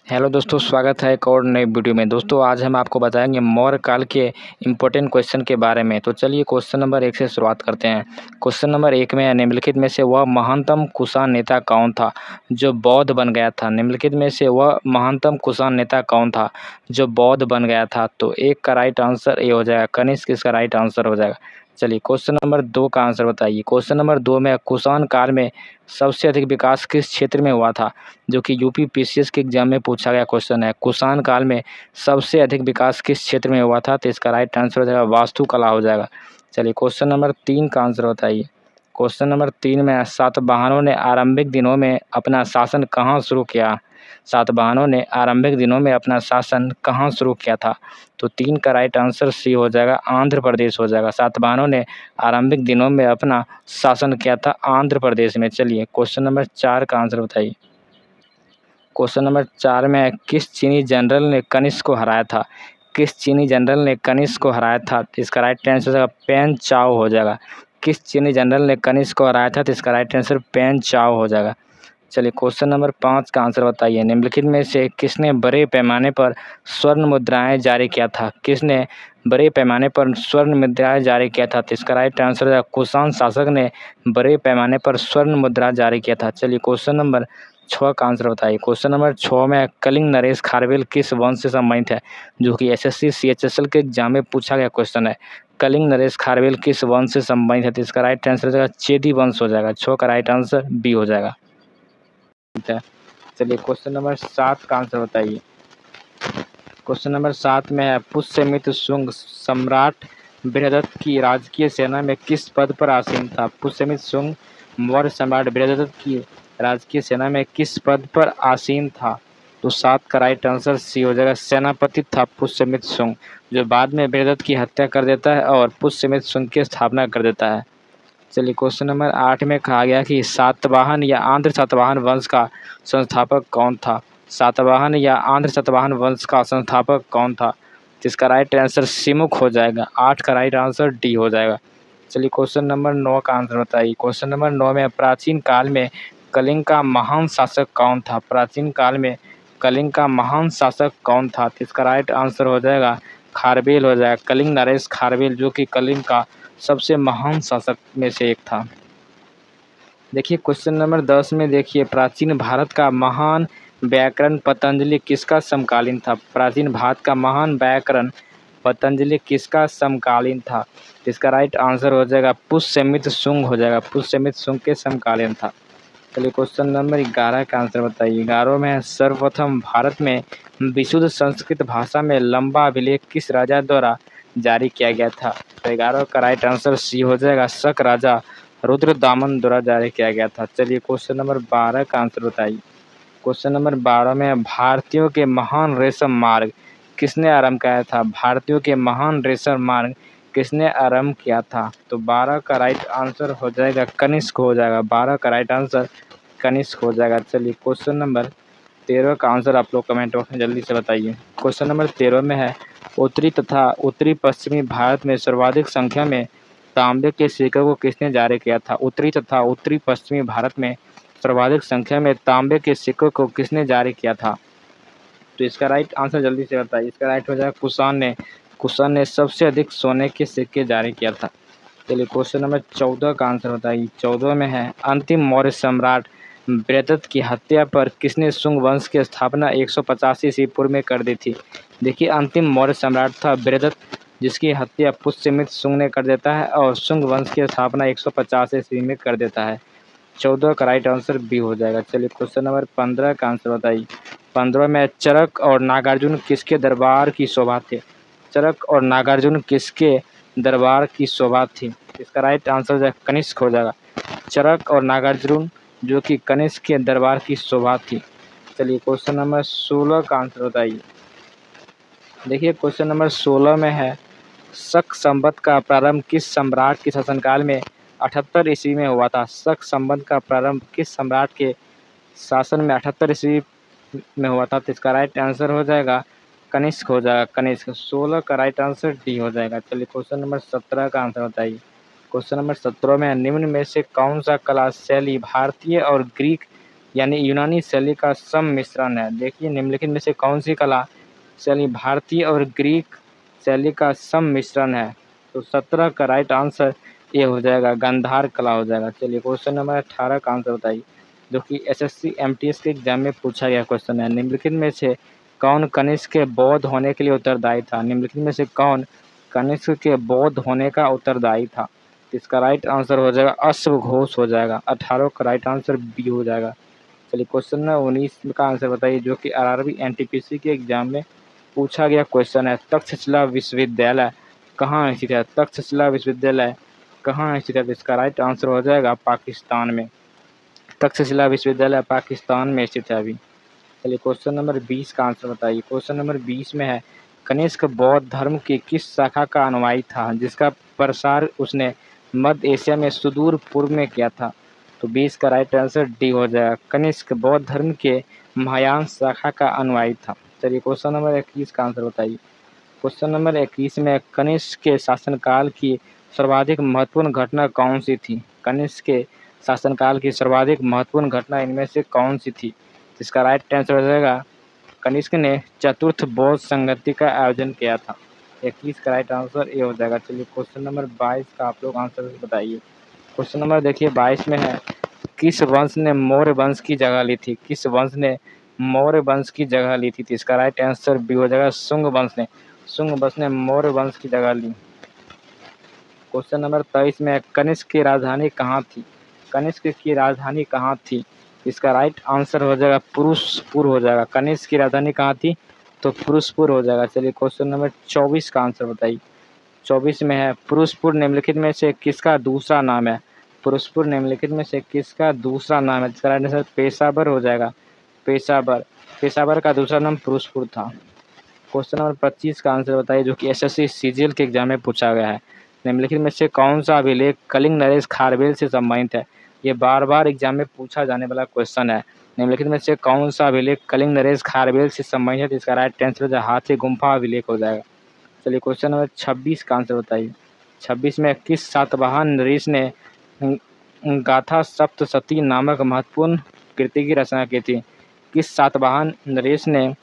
Hello दोस्तों, स्वागत है एक और नई वीडियो में। दोस्तों आज हम आपको बताएंगे मौर्य काल के इम्पोर्टेंट क्वेश्चन के बारे में। तो चलिए क्वेश्चन नंबर 1 से शुरुआत करते हैं। क्वेश्चन नंबर 1 में है, निम्नलिखित में से वह महानतम कुषाण नेता कौन था जो बौद्ध बन गया था। निम्नलिखित में से वह महानतम कुषाण नेता कौन था जो बौद्ध बन गया था। तो एक का राइट आंसर ए हो जाएगा, कनिष्क इसका राइट आंसर हो जाएगा। चलिए क्वेश्चन नंबर 2 का आंसर बताइए। क्वेश्चन नंबर 2 में कुषाण काल में सबसे अधिक विकास किस क्षेत्र में हुआ था, जो कि यूपी पीसीएस के एग्जाम में पूछा गया क्वेश्चन है। कुषाण काल में सबसे अधिक विकास किस क्षेत्र में हुआ था, तो इसका राइट आंसर हो जाएगा वास्तुकला हो जाएगा। चलिए क्वेश्चन नंबर 3 का आंसर बताइए। क्वेश्चन नंबर 3 में सातवाहनों ने आरंभिक दिनों में अपना शासन कहाँ शुरू किया। सातवाहनों ने आरंभिक दिनों में अपना शासन कहाँ शुरू किया था। तो 3 का राइट आंसर सी हो जाएगा, आंध्र प्रदेश हो जाएगा। सातवाहनों ने आरंभिक दिनों में अपना शासन किया था आंध्र प्रदेश में। चलिए क्वेश्चन नंबर 4 का आंसर बताइए। क्वेश्चन नंबर 4 में किस चीनी जनरल ने कनिष्क को हराया था। किस चीनी जनरल ने कनिष्क को हराया था, इसका राइट आंसर हो जाएगा पेन चाओ हो जाएगा। किस चीनी जनरल ने कनिष्क को हराया था, तो इसका राइट आंसर पेन चाओ हो जाएगा। चलिए क्वेश्चन नंबर 5 का आंसर बताइए। निम्नलिखित में से किसने बड़े पैमाने पर स्वर्ण मुद्राएं जारी किया था। किसने बड़े पैमाने पर स्वर्ण मुद्राएं जारी किया था, तो इसका राइट आंसर है कुषाण शासक ने बड़े पैमाने पर स्वर्ण मुद्रा जारी किया था। चलिए क्वेश्चन नंबर 6 का आंसर बताइए। क्वेश्चन नंबर 6 में कलिंग नरेश खारवेल किस वंश से संबंधित है, जो कि एसएससी सीएचएसएल के एग्जाम में पूछा गया क्वेश्चन है। कलिंग नरेश खारवेल किस वंश से संबंधित है, तो इसका राइट आंसर हो जाएगा चेदी वंश हो जाएगा। 6 का राइट आंसर बी हो जाएगा। चलिए क्वेश्चन नंबर 7 का आंसर बताइए। क्वेश्चन नंबर 7 में है, पुष्यमित्र शुंग सम्राट बृहदत्त की राजकीय सेना में किस पद पर आसीन था। पुष्यमित्र शुंग मौर्य सम्राट बृहदत्त की राजकीय सेना में किस पद पर आसीन था। तो 7 का राइट आंसर सी हो जाएगा, सेनापति था पुष्यमित्र शुंग, जो बाद में बृहदत्त की हत्या कर देता है और पुष्यमित्र शुंग की स्थापना कर देता है। चलिए क्वेश्चन नंबर 8 में कहा गया कि सातवाहन या आंध्र सातवाहन वंश का संस्थापक कौन था। सातवाहन या आंध्र सातवाहन वंश का संस्थापक कौन था, जिसका राइट आंसर सिमुक हो जाएगा। 8 का राइट आंसर डी हो जाएगा। चलिए क्वेश्चन नंबर 9 का आंसर बताइए। क्वेश्चन नंबर 9 में प्राचीन काल में कलिंग का महान शासक कौन था। प्राचीन काल में कलिंग का महान शासक कौन था, इसका राइट आंसर हो जाएगा खारवेल हो जाएगा। कलिंग नरेश खारवेल, जो कि कलिंग का सबसे महान शासक में से एक था। देखिए क्वेश्चन नंबर 10 में देखिए, प्राचीन भारत का महान व्याकरण पतंजलि किसका समकालीन था। प्राचीन भारत का महान व्याकरण पतंजलि किसका समकालीन था, इसका राइट आंसर हो जाएगा पुष्यमित्र शुंग हो जाएगा। पुष्यमित्र शुंग के समकालीन था। चलिए क्वेश्चन नंबर 11 का आंसर बताइए। 11 में सर्वप्रथम भारत में विशुद्ध संस्कृत भाषा में लंबा अभिलेख किस राजा द्वारा जारी किया गया था। तो 11 का राइट आंसर सी हो जाएगा, शक राजा रुद्रदामन द्वारा जारी किया गया था। चलिए क्वेश्चन नंबर 12 का आंसर बताइए। क्वेश्चन नंबर 12 में भारतीयों के महान रेशम मार्ग किसने आरंभ किया था। भारतीयों के महान रेशम मार्ग किसने आरंभ किया था। तो 12 का राइट आंसर हो जाएगा कनिष्क हो जाएगा। 12 का राइट आंसर कनिष्क हो जाएगा। चलिए क्वेश्चन नंबर 13 का आंसर आप लोग कमेंट बॉक्स में जल्दी से बताइए। क्वेश्चन नंबर 13 में है, उत्तरी तथा उत्तरी पश्चिमी भारत में सर्वाधिक संख्या में तांबे के सिक्कों को किसने जारी किया था। उत्तरी तथा उत्तरी पश्चिमी भारत में सर्वाधिक संख्या में तांबे के सिक्कों को किसने जारी किया था। तो इसका राइट आंसर जल्दी से बताइए। इसका राइट हो जाएगा कुषाण ने। कुषाण ने सबसे अधिक सोने के सिक्के जारी किया था। चलिए क्वेश्चन नंबर 14 का आंसर बताइए। 14 में है, अंतिम मौर्य सम्राट बृहदत्त की हत्या पर किसने शुंग वंश की स्थापना 150 ईस्वी पूर्व में कर दी थी। देखिए अंतिम मौर्य सम्राट था बृहदत्त, जिसकी हत्या पुष्यमित्र शुंग ने कर देता है और शुंग वंश की स्थापना 150 ईस्वी में कर देता है। 14 का राइट आंसर बी हो जाएगा। चलिए क्वेश्चन नंबर 15 का आंसर बताइए। 15 में चरक और नागार्जुन किसके दरबार की शोभा थे। चरक और नागार्जुन किसके दरबार की शोभा थी, इसका राइट आंसर हो जाएगा कनिष्क हो जाएगा। चरक और नागार्जुन जो कि कनिष्क के दरबार की शोभा थी। चलिए क्वेश्चन नंबर 16 का आंसर बताइए। देखिए क्वेश्चन नंबर 16 में है, शक संवत का प्रारंभ किस सम्राट के शासनकाल में 78 ईस्वी में हुआ था। शक संवत का प्रारंभ किस सम्राट के शासन में 78 ईस्वी में हुआ था, तो इसका राइट आंसर हो जाएगा कनिष्क हो जाएगा। कनिष्क 16 का राइट आंसर डी हो जाएगा। चलिए क्वेश्चन नंबर 17 का आंसर बताइए। क्वेश्चन नंबर 17 में निम्न में से कौन सा कला शैली भारतीय और ग्रीक यानी यूनानी शैली का सम्मिश्रण है। देखिए निम्नलिखित में से कौन सी कला शैली भारतीय और ग्रीक शैली का सम्मिश्रण है? तो 17 का राइट आंसर ये हो जाएगा, गांधार कला हो जाएगा। चलिए क्वेश्चन नंबर 18 का आंसर बताइए, जो कि एसएससी एमटीएस के एग्जाम में पूछा गया क्वेश्चन है। निम्नलिखित में से कौन कनिष्क के बौद्ध होने के लिए उत्तरदायी था? निम्नलिखित में से कौन कनिष्क के बौद्ध होने का उत्तरदायी था? इसका राइट आंसर हो जाएगा अश्वघोष हो जाएगा। 18 का राइट आंसर बी हो जाएगा। चलिए क्वेश्चन नंबर 19 का आंसर बताइए, जो कि आरआरबी एनटीपीसी के एग्जाम में पूछा गया क्वेश्चन है। तक्षशिला विश्वविद्यालय कहाँ स्थित है? तक्षशिला विश्वविद्यालय कहाँ स्थित है? इसका राइट आंसर हो जाएगा पाकिस्तान में। तक्षशिला विश्वविद्यालय पाकिस्तान में स्थित है अभी। चलिए क्वेश्चन नंबर 20 का आंसर बताइए। क्वेश्चन नंबर 20 में है, कनिष्क बौद्ध धर्म की किस शाखा का अनुयायी था जिसका प्रसार उसने मध्य एशिया में सुदूर पूर्व में किया था? तो 20 का राइट आंसर डी हो जाएगा, कनिष्क बौद्ध धर्म के महायान शाखा का अनुयायी था। चलिए क्वेश्चन नंबर 21 का आंसर बताइए। क्वेश्चन नंबर 21 में कनिष्क के शासनकाल की सर्वाधिक महत्वपूर्ण घटना कौन सी थी? कनिष्क के शासनकाल की सर्वाधिक महत्वपूर्ण घटना इनमें से कौन सी थी? इसका राइट आंसर हो जाएगा, कनिष्क ने चतुर्थ बौद्ध संगति का आयोजन किया था। 21 का राइट आंसर ये हो जाएगा। चलिए क्वेश्चन नंबर 22 का आप लोग आंसर बताइए। क्वेश्चन नंबर देखिए 22 में है, किस वंश ने मौर्य वंश की जगह ली थी? किस वंश ने मौर्य वंश की जगह ली थी? इसका राइट आंसर बी हो जाएगा, शुंग वंश ने। शुंग वंश ने मौर्य वंश की जगह ली। क्वेश्चन नंबर 23 में, कनिष्क की राजधानी कहाँ थी? कनिष्क की राजधानी कहाँ थी? इसका राइट आंसर हो जाएगा पुरुषपुर हो जाएगा। कनिष्क की राजधानी कहाँ थी? तो पुरुषपुर हो जाएगा। चलिए क्वेश्चन नंबर 24 का आंसर बताइए। 24 में है, पुरुषपुर निम्नलिखित में से किसका दूसरा नाम है? पुरुषपुर निम्नलिखित में से किसका दूसरा नाम है? इसका राइट आंसर पेशावर हो जाएगा। पेशावर, पेशावर का दूसरा नाम पुरुषपुर था। क्वेश्चन नंबर 25 का आंसर बताइए, जो कि एसएससी सीजीएल के एग्जाम में पूछा गया है। निम्नलिखित में से कौन सा अभिलेख कलिंग नरेश खारवेल से संबंधित है? ये बार बार एग्जाम में पूछा जाने वाला क्वेश्चन है। निम्नलिखित में से कौन सा अभिलेख कलिंग नरेश खारवेल से संबंधित है? इसका राइट आंसर हो जाएगा हाथी गुम्फा अभिलेख हो जाएगा। चलिए क्वेश्चन नंबर 26 का आंसर बताइए। 26 में किस सातवाहन नरेश ने गाथा सप्तशती नामक महत्वपूर्ण कृति की रचना की थी? किस सातवाहन नरेश ने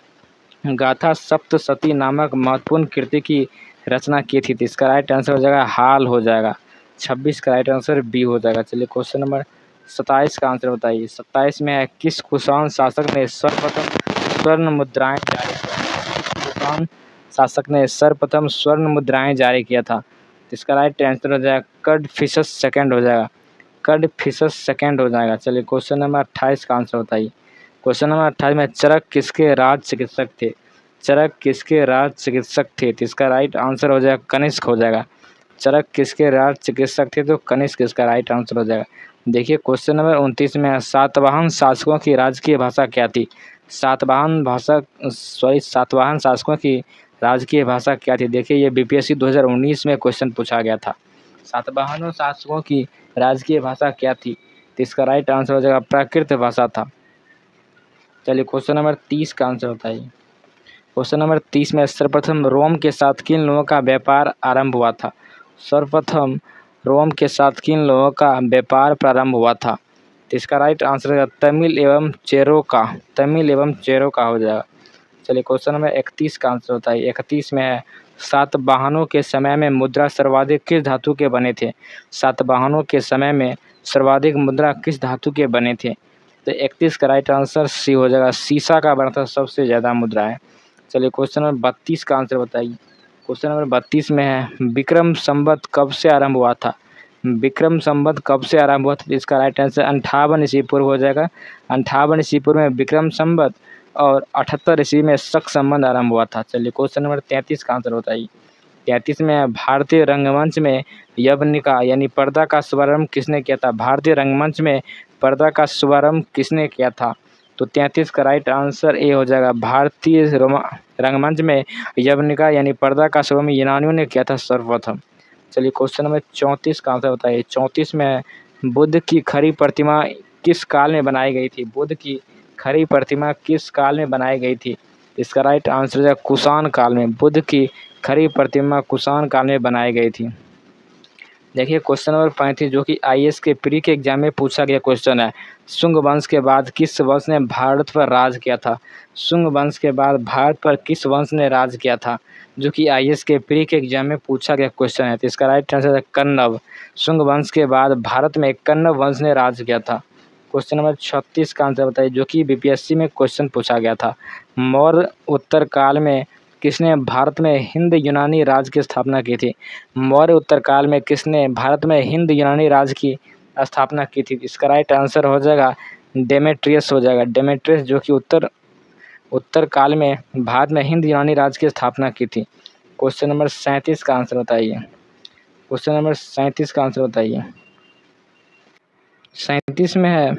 गाथा सप्तशती नामक महत्वपूर्ण कृति की रचना की थी? इसका राइट आंसर हो जाएगा हाल हो जाएगा। 26 का राइट आंसर बी हो जाएगा। चलिए क्वेश्चन नंबर 27 का आंसर बताइए। 27 में है, किस कुषाण शासक ने सर्वप्रथम स्वर्ण मुद्राएं जारी किया? कुषाण शासक ने सर्वप्रथम स्वर्ण मुद्राएं जारी किया था? इसका राइट आंसर हो जाएगा कडफिसस सेकंड हो जाएगा। कडफिसस सेकंड हो जाएगा। चलिए क्वेश्चन नंबर 28 का आंसर बताइए। क्वेश्चन नंबर 28 में, चरक किसके राज चिकित्सक थे? चरक किसके राज चिकित्सक थे? तो इसका राइट आंसर हो जाएगा कनिष्क हो जाएगा। चरक किसके राज चिकित्सक थे? तो कनिष्क इसका राइट आंसर हो जाएगा। देखिए क्वेश्चन नंबर 29 में, सातवाहन शासकों की राजकीय भाषा क्या थी? सातवाहन शासकों की राजकीय भाषा क्या थी? देखिए ये बीपीएससी 2019 में क्वेश्चन पूछा गया था। सातवाहनों शासकों की राजकीय भाषा क्या थी? तो इसका राइट आंसर हो जाएगा प्राकृत भाषा था। चलिए क्वेश्चन नंबर 30 का आंसर बताइए। क्वेश्चन नंबर 30 में, सर्वप्रथम रोम के साथ किन लोगों का व्यापार आरंभ हुआ था? सर्वप्रथम रोम के साथ किन लोगों का व्यापार प्रारंभ हुआ था? तो इसका राइट आंसर है तमिल एवं चेरोका। तमिल एवं चेरोका हो जाएगा। चलिए क्वेश्चन नंबर 31 का आंसर बताइए। 31 में है, सातवाहनों के समय में मुद्रा सर्वाधिक किस धातु के बने थे? सातवाहनों के समय में सर्वाधिक मुद्रा किस धातु के बने थे? तो 31 का राइट आंसर सी हो जाएगा, शीशा का बना था सबसे ज़्यादा मुद्रा है। चलिए क्वेश्चन नंबर 32 का आंसर बताइए। क्वेश्चन नंबर 32 में है, विक्रम संवत कब से आरंभ हुआ था? विक्रम संवत कब से आरंभ हुआ था? इसका राइट आंसर 58 ईस्वी पूर्व हो जाएगा। 58 ईस्वी पूर्व में विक्रम संवत और 78 ईस्वी में शक संबंध आरंभ हुआ था। चलिए क्वेश्चन नंबर 33 का आंसर बताइए। 33 में, भारतीय रंगमंच में यवनिका यानी पर्दा का शुभारंभ किसने किया था? भारतीय रंगमंच में पर्दा का शुभारंभ किसने किया था? तो 33 का राइट आंसर ए हो जाएगा, भारतीय रंगमंच में यवनिका यानी पर्दा का शुभारंभ यूनानियों ने किया था सर्वप्रथम। चलिए क्वेश्चन नंबर 34 का आंसर बताइए। 34 में, बुद्ध की खड़ी प्रतिमा किस काल में बनाई गई थी? बुद्ध की खड़ी प्रतिमा किस काल में बनाई गई थी? इसका राइट आंसर है कुषाण काल में। बुद्ध की खड़ी प्रतिमा कुषाण काल में बनाई गई थी। देखिए क्वेश्चन नंबर 35 जो कि आईएएस के प्री के एग्जाम में पूछा गया क्वेश्चन है। शुंग वंश के बाद किस वंश ने भारत पर राज किया था? शुंग वंश के बाद भारत पर किस वंश ने राज किया था? जो कि आईएएस के प्री के एग्जाम में पूछा गया क्वेश्चन है। तो इसका राइट आंसर है कन्नव। शुंग वंश के बाद भारत में कन्नव वंश ने राज किया था। क्वेश्चन नंबर 36 का आंसर बताइए जो कि बीपीएससी में क्वेश्चन पूछा गया था। मौर्य उत्तर काल में किसने भारत में हिंद यूनानी राज की स्थापना की थी? मौर्य उत्तर काल में किसने भारत में हिंद यूनानी राज की स्थापना की थी? इसका राइट आंसर हो जाएगा डेमेट्रियस हो जाएगा। डेमेट्रियस जो कि उत्तर काल में भारत में हिंद यूनानी राज की स्थापना की थी। क्वेश्चन नंबर 37 का आंसर बताइए। क्वेश्चन नंबर 37 का आंसर बताइए। 37 में है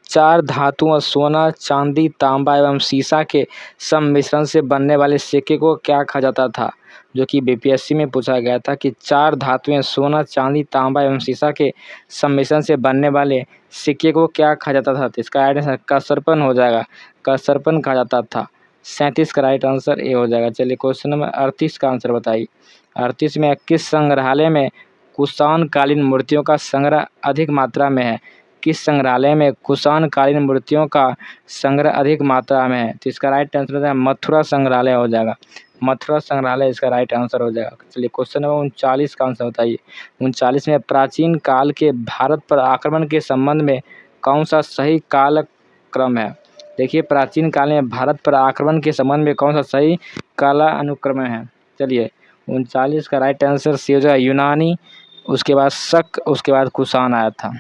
4 धातुओं सोना, चांदी, तांबा एवं सीसा के सम्मिश्रण से बनने वाले सिक्के को क्या कहा जाता था? जो कि बीपीएससी में पूछा गया था कि 4 धातुएं सोना, चांदी, तांबा एवं सीसा के सम्मिश्रण से बनने वाले सिक्के को क्या कहा जाता था? तो इसका राइट आंसर कसरपन हो जाएगा। कसरपन कहा जाता था। 37 का राइट आंसर ए हो जाएगा। चलिए क्वेश्चन नंबर 38 का आंसर बताइए। 38 में किस संग्रहालय में कुषाण कालीन मूर्तियों का संग्रह अधिक मात्रा में है? किस संग्रहालय में कुषाण कालीन मूर्तियों का संग्रह अधिक मात्रा में है? तो इसका राइट आंसर है मथुरा संग्रहालय हो जाएगा। मथुरा संग्रहालय इसका राइट आंसर हो जाएगा। चलिए क्वेश्चन नंबर 39 का आंसर बताइए। 39 में प्राचीन काल के भारत पर आक्रमण के संबंध में कौन सा सही कालक्रम है? देखिए प्राचीन काल में भारत पर आक्रमण के संबंध में कौन सा सही कालानुक्रम है? चलिए 39 का राइट आंसर सी हो जाएगा यूनानी, उसके बाद शक, उसके बाद कुषाण आया था।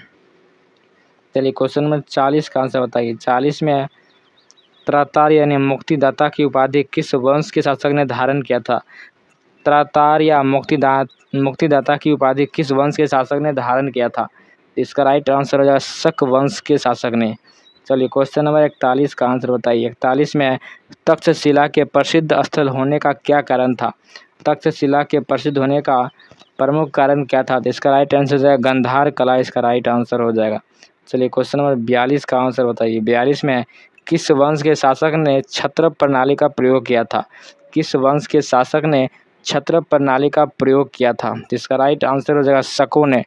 चलिए क्वेश्चन नंबर 40 का आंसर बताइए। 40 में त्रातार यानी मुक्तिदाता की उपाधि किस वंश के शासक ने धारण किया था? त्रातार या मुक्तिदाता की उपाधि किस वंश के शासक ने धारण किया था? इसका राइट आंसर हो जाएगा शक वंश के शासक ने। चलिए क्वेश्चन नंबर 41 का आंसर बताइए। 41 में तक्षशिला के प्रसिद्ध स्थल होने का क्या कारण था? तक्षशिला के प्रसिद्ध होने का प्रमुख कारण क्या था? तो इसका राइट आंसर हो जाएगा गंधार कला, इसका राइट आंसर हो जाएगा। चलिए क्वेश्चन नंबर 42 का आंसर बताइए। 42 में किस वंश के शासक ने छत्र प्रणाली का प्रयोग किया था? किस वंश के शासक ने छत्र प्रणाली का प्रयोग किया था? तो इसका राइट आंसर हो जाएगा शकों ने।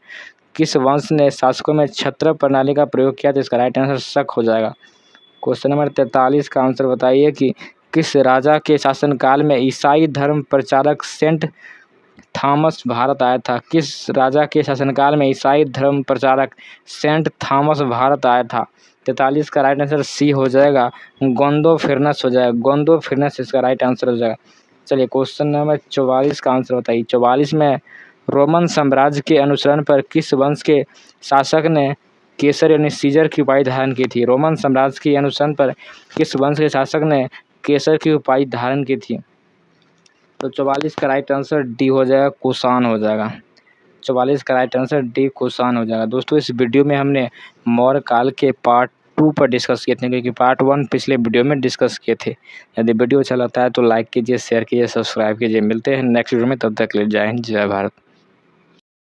किस वंश ने शासकों में छत्र प्रणाली का प्रयोग किया? तो इसका राइट आंसर शक हो जाएगा। क्वेश्चन नंबर 43 का आंसर बताइए कि किस राजा के शासनकाल में ईसाई धर्म प्रचारक सेंट थॉमस भारत आया था? किस राजा के शासनकाल में ईसाई धर्म प्रचारक सेंट थॉमस भारत आया था? 43 का राइट आंसर सी हो जाएगा गोंदोफिरनस हो जाएगा। गोंदोफिरनस इसका राइट आंसर हो जाएगा। चलिए क्वेश्चन नंबर 44 का आंसर बताइए। 44 में रोमन साम्राज्य के अनुसरण पर किस वंश के शासक ने केसर यानी सीजर की उपाधि धारण की थी? रोमन साम्राज्य के अनुसरण पर किस वंश के शासक ने केसर की उपाधि धारण की थी? तो 44 का राइट आंसर डी हो जाएगा कुषाण हो जाएगा। 44 का राइट आंसर डी कुषाण हो जाएगा। दोस्तों इस वीडियो में हमने मौर्य काल के पार्ट 2 पर डिस्कस किए थे क्योंकि पार्ट 1 पिछले वीडियो में डिस्कस किए थे। यदि वीडियो अच्छा लगता है तो लाइक कीजिए, शेयर कीजिए, सब्सक्राइब कीजिए। मिलते हैं नेक्स्ट वीडियो में, तब तक के लिए जय हिंद, जय भारत।